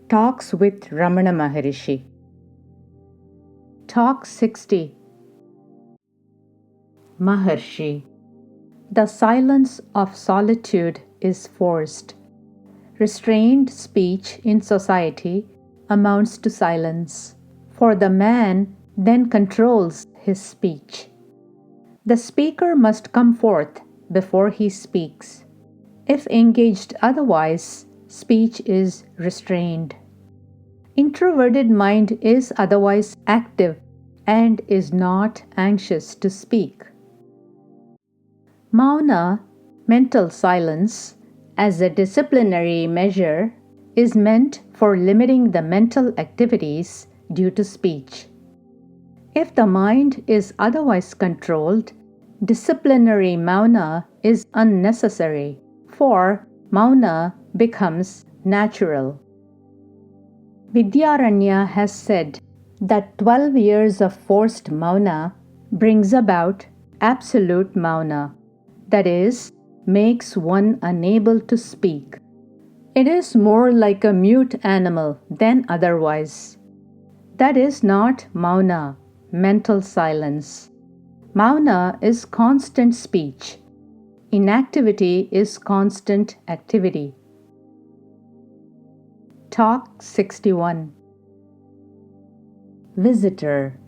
Talks with Ramana Maharshi. Talk 60. Maharshi. The silence of solitude is forced. Restrained speech in society amounts to silence, for the man then controls his speech. The speaker must come forth before he speaks. If engaged otherwise, speech is restrained. Introverted mind is otherwise active and is not anxious to speak. Mouna, mental silence, as a disciplinary measure, is meant for limiting the mental activities due to speech. If the mind is otherwise controlled, disciplinary Mouna is unnecessary, for Mouna becomes natural. Vidyaranya has said that 12 years of forced Mouna brings about absolute Mouna, that is, makes one unable to speak. It is more like a mute animal than otherwise. That is not Mouna, mental silence. Mouna is constant speech. Inactivity is constant activity. Talk 61. Visitor.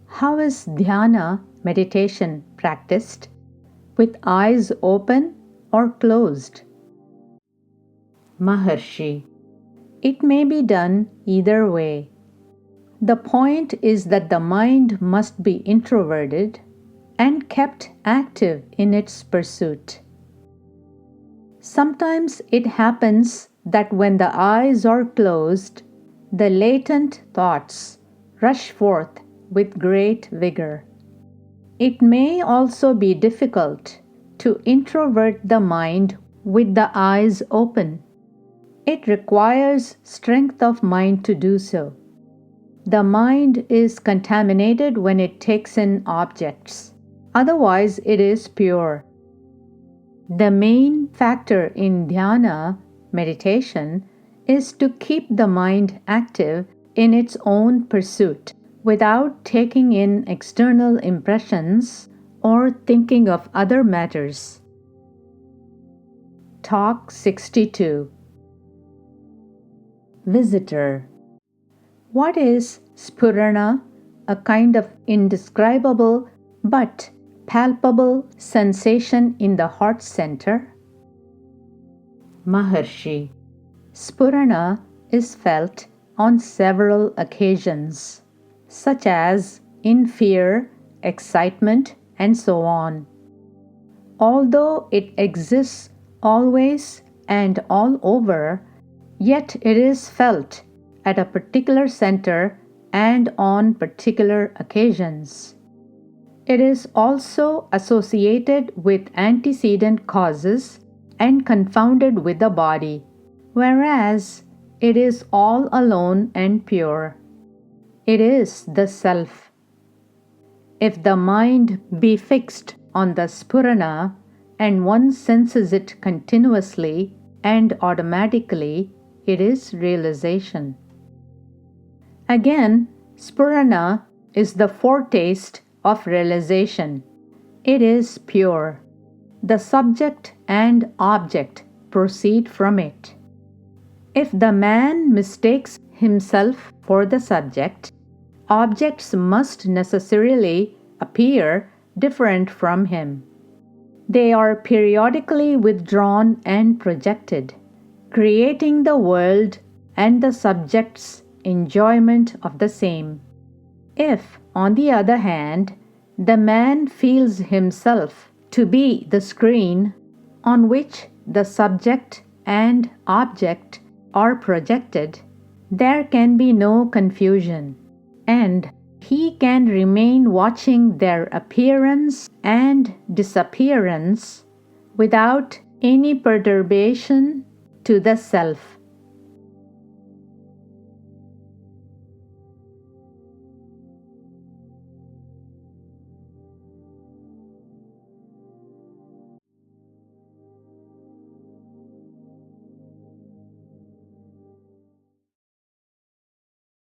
How is Dhyana meditation practiced? With eyes open or closed? Maharshi. It may be done either way. The point is that the mind must be introverted and kept active in its pursuit. Sometimes it happens that when the eyes are closed, the latent thoughts rush forth with great vigor. It may also be difficult to introvert the mind with the eyes open. It requires strength of mind to do so. The mind is contaminated when it takes in objects. Otherwise, it is pure. The main factor in dhyana meditation is to keep the mind active in its own pursuit without taking in external impressions or thinking of other matters. Talk 62. Visitor. What is Sphurana? A kind of indescribable but palpable sensation in the heart center? Maharshi. Sphurana is felt on several occasions, such as in fear, excitement, and so on. Although it exists always and all over, yet it is felt at a particular center and on particular occasions. It is also associated with antecedent causes and confounded with the body, whereas it is all alone and pure. It is the self. If the mind be fixed on the Sphurana and one senses it continuously and automatically, it is realization. Again, Sphurana is the foretaste of realization. It is pure. The subject and object proceed from it. If the man mistakes himself for the subject, objects must necessarily appear different from him. They are periodically withdrawn and projected, creating the world and the subject's enjoyment of the same. If, on the other hand, the man feels himself to be the screen on which the subject and object are projected, there can be no confusion, and he can remain watching their appearance and disappearance without any perturbation to the self.